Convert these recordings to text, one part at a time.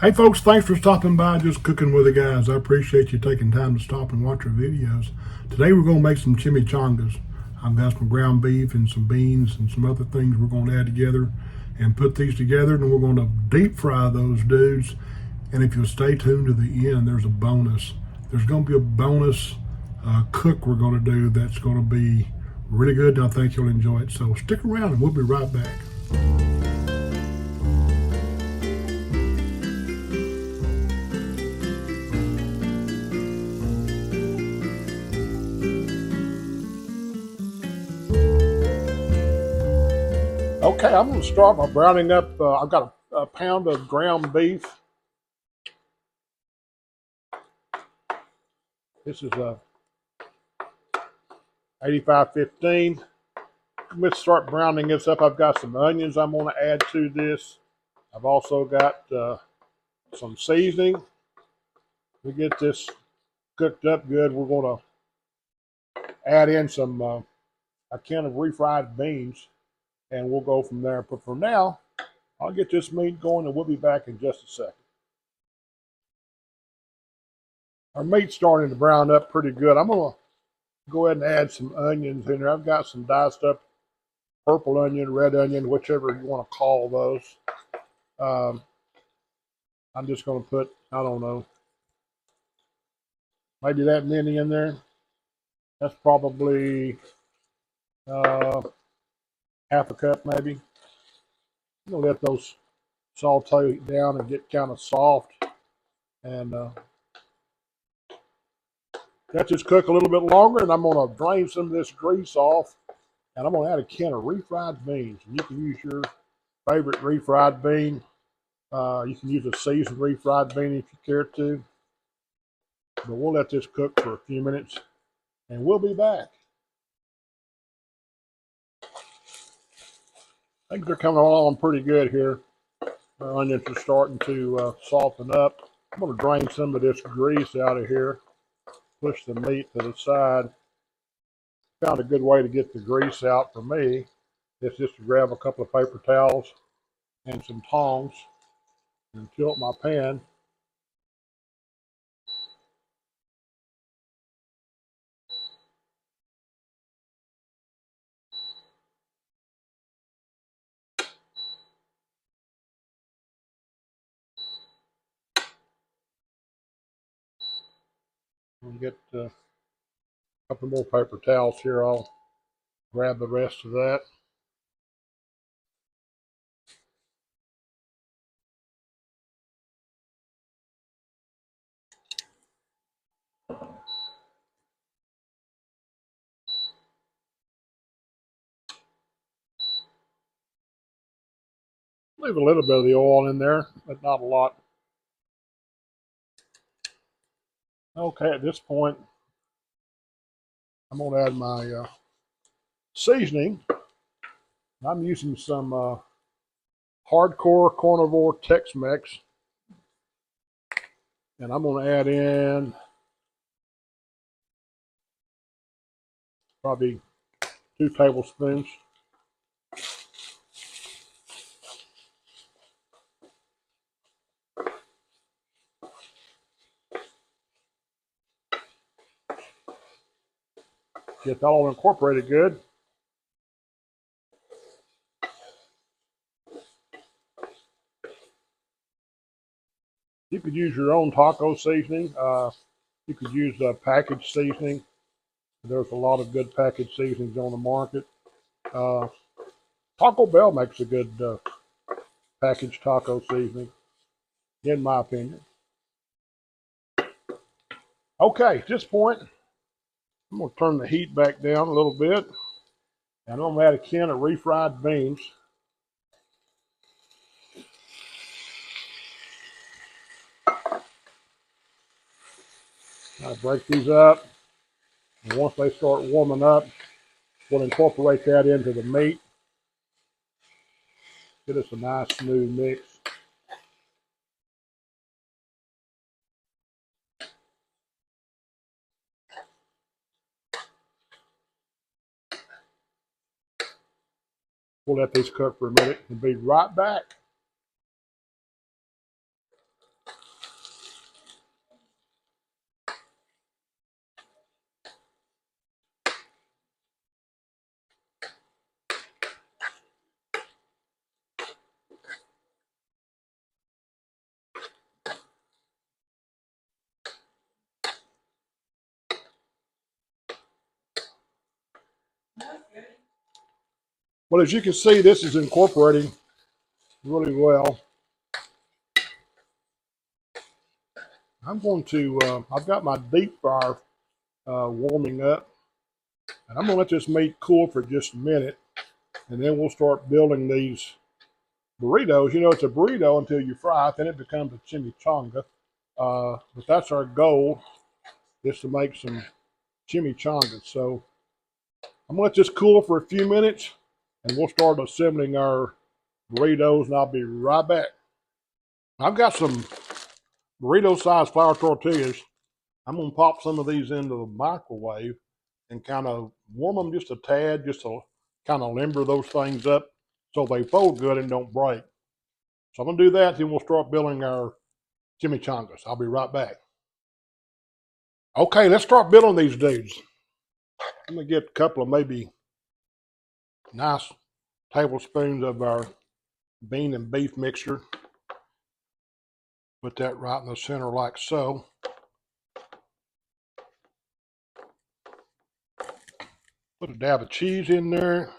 Hey folks, thanks for stopping by Just Cooking with the Guys. I appreciate you taking time to stop and watch our videos. Today we're going to make some chimichangas. I've got some ground beef and some beans and some other things we're going to add together and put these together, and we're going to deep fry those dudes. And if you'll stay tuned to the end, there's a bonus. There's going to be a bonus cook we're going to do that's going to be really good, and I think you'll enjoy it. So stick around and we'll be right back. Okay, I'm going to start by browning up. I've got a pound of ground beef. This is a 85-15. I'm going to start browning this up. I've got some onions I'm going to add to this. I've also got some seasoning. To get this cooked up good, we're going to add in some a can of refried beans, and we'll go from there. But for now, I'll get this meat going, and we'll be back in just a second. Our meat's starting to brown up pretty good. I'm going to go ahead and add some onions in there. I've got some diced up purple onion, red onion, whichever you want to call those. I'm just going to put, I don't know, maybe that many in there. That's probably half a cup maybe. I'm going to let those saute down and get kind of soft. And let this cook a little bit longer, and I'm going to drain some of this grease off. And I'm going to add a can of refried beans. And you can use your favorite refried bean. You can use a seasoned refried bean if you care to. But we'll let this cook for a few minutes, and we'll be back. I think they're coming along pretty good here. Our onions are starting to soften up. I'm going to drain some of this grease out of here. Push the meat to the side. Found a good way to get the grease out for me. It's just to grab a couple of paper towels and some tongs and tilt my pan. And get a couple more paper towels here. I'll grab the rest of that. Leave a little bit of the oil in there, but not a lot. Okay, at this point, I'm going to add my seasoning. I'm using some hardcore carnivore Tex-Mex, and I'm going to add in probably 2 tablespoons. Get that all incorporated good. You could use your own taco seasoning. You could use packaged seasoning. There's a lot of good packaged seasonings on the market. Taco Bell makes a good packaged taco seasoning, in my opinion. Okay, at this point, I'm going to turn the heat back down a little bit. And I'm going to add a can of refried beans. I'll break these up. And once they start warming up, we'll incorporate that into the meat. Get us a nice smooth mix. We'll let these cook for a minute and be right back. Well, as you can see, this is incorporating really well. I'm going to, I've got my deep fryer warming up, and I'm going to let this meat cool for just a minute, and then we'll start building these burritos. You know, it's a burrito until you fry it, then it becomes a chimichanga. But that's our goal, is to make some chimichangas. So I'm going to let this cool for a few minutes, and we'll start assembling our burritos, and I'll be right back. I've got some burrito-sized flour tortillas. I'm going to pop some of these into the microwave and kind of warm them just a tad, just to kind of limber those things up so they fold good and don't break. So I'm going to do that, then we'll start building our chimichangas. I'll be right back. Okay, let's start building these dudes. I'm going to get a couple of maybe nice tablespoons of our bean and beef mixture. Put that right in the center like so. Put a dab of cheese in there.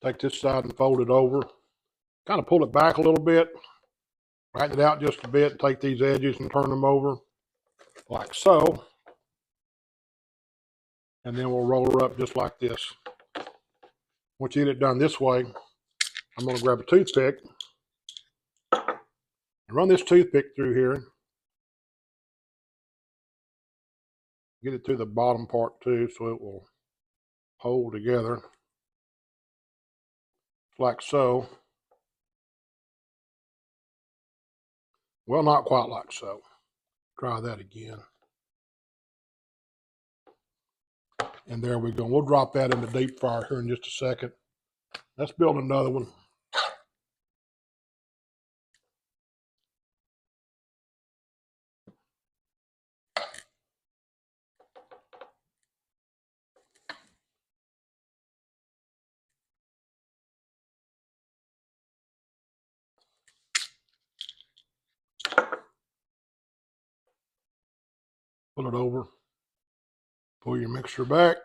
Take this side and fold it over. Kind of pull it back a little bit. Right it out just a bit. Take these edges and turn them over like so. And then we'll roll her up just like this. Once you get it done this way, I'm going to grab a toothpick and run this toothpick through here. Get it through the bottom part too, so it will hold together. Like so. Well, not quite like so. Try that again. And there we go. We'll drop that in the deep fryer here in just a second. Let's build another one. Pull it over. Pull your mixture back.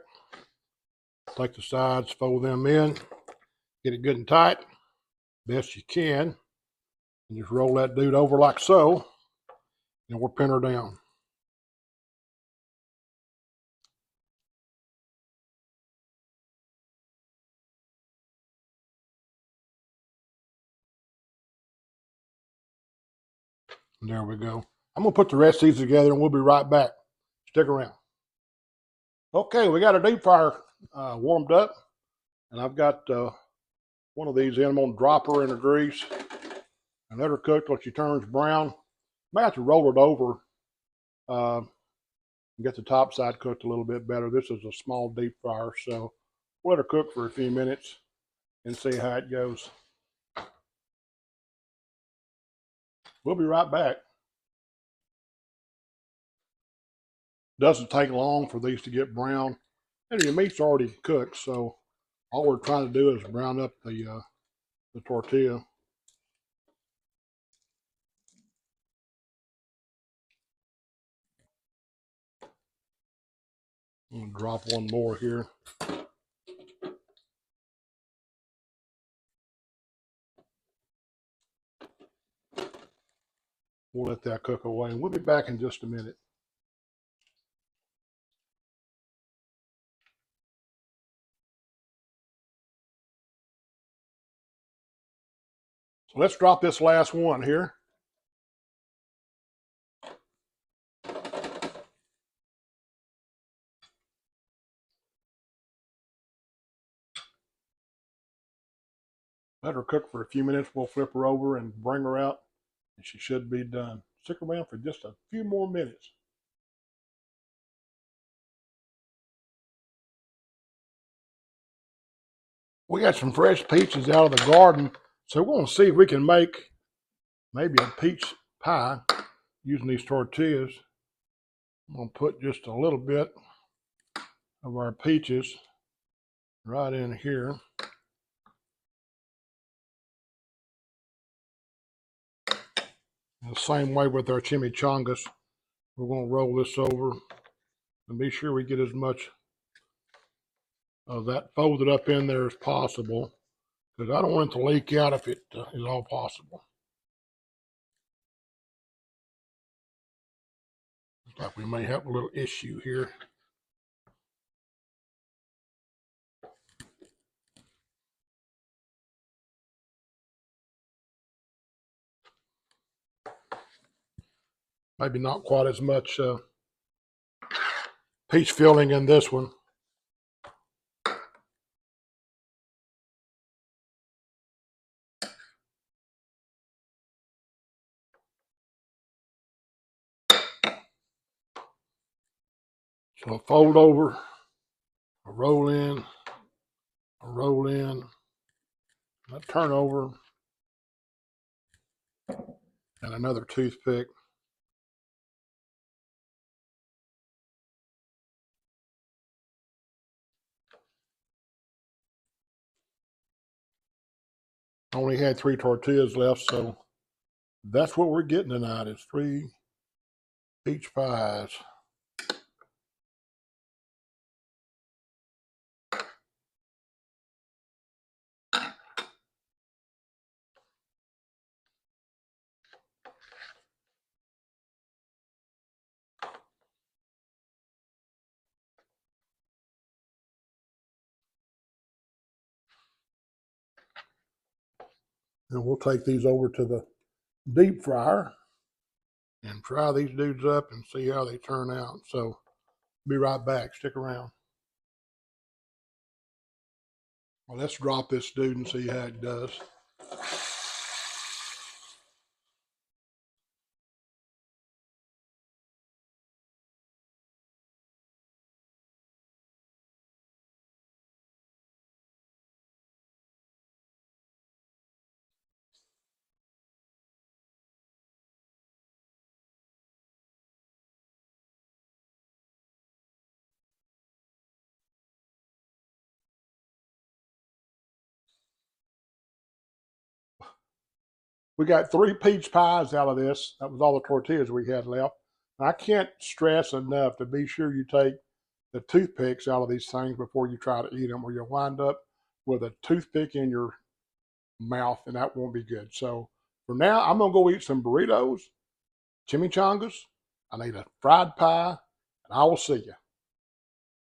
Take the sides, fold them in. Get it good and tight, best you can. And just roll that dude over like so. And we'll pin her down. And there we go. I'm going to put the rest of these together and we'll be right back. Stick around. Okay, we got our deep fryer warmed up. And I've got one of these in. I'm going to drop her in the grease and let her cook till she turns brown. Might have to roll it over and get the top side cooked a little bit better. This is a small deep fryer, so we'll let her cook for a few minutes and see how it goes. We'll be right back. Doesn't take long for these to get brown. And your meat's already cooked, so all we're trying to do is brown up the tortilla. I'm going to drop one more here. We'll let that cook away, and we'll be back in just a minute. So let's drop this last one here. Let her cook for a few minutes. We'll flip her over and bring her out, and she should be done. Stick around for just a few more minutes. We got some fresh peaches out of the garden, so we're going to see if we can make maybe a peach pie using these tortillas. I'm going to put just a little bit of our peaches right in here. And the same way with our chimichangas, we're going to roll this over And be sure we get as much of that folded up in there as possible, because I don't want it to leak out if it is all possible. Looks like we may have a little issue here. Maybe not quite as much peach filling in this one. So I'll fold over, I'll roll in, I'll roll in, I'll turn over, and another toothpick. I only had 3 tortillas left, so that's what we're getting tonight is 3 peach pies. And we'll take these over to the deep fryer and fry these dudes up and see how they turn out. So be right back. Stick around. Well, let's drop this dude and see how it does. We got 3 peach pies out of this. That was all the tortillas we had left. I can't stress enough to be sure you take the toothpicks out of these things before you try to eat them, or you'll wind up with a toothpick in your mouth, and that won't be good. So for now, I'm going to go eat some burritos, chimichangas. I need a fried pie, and I will see you.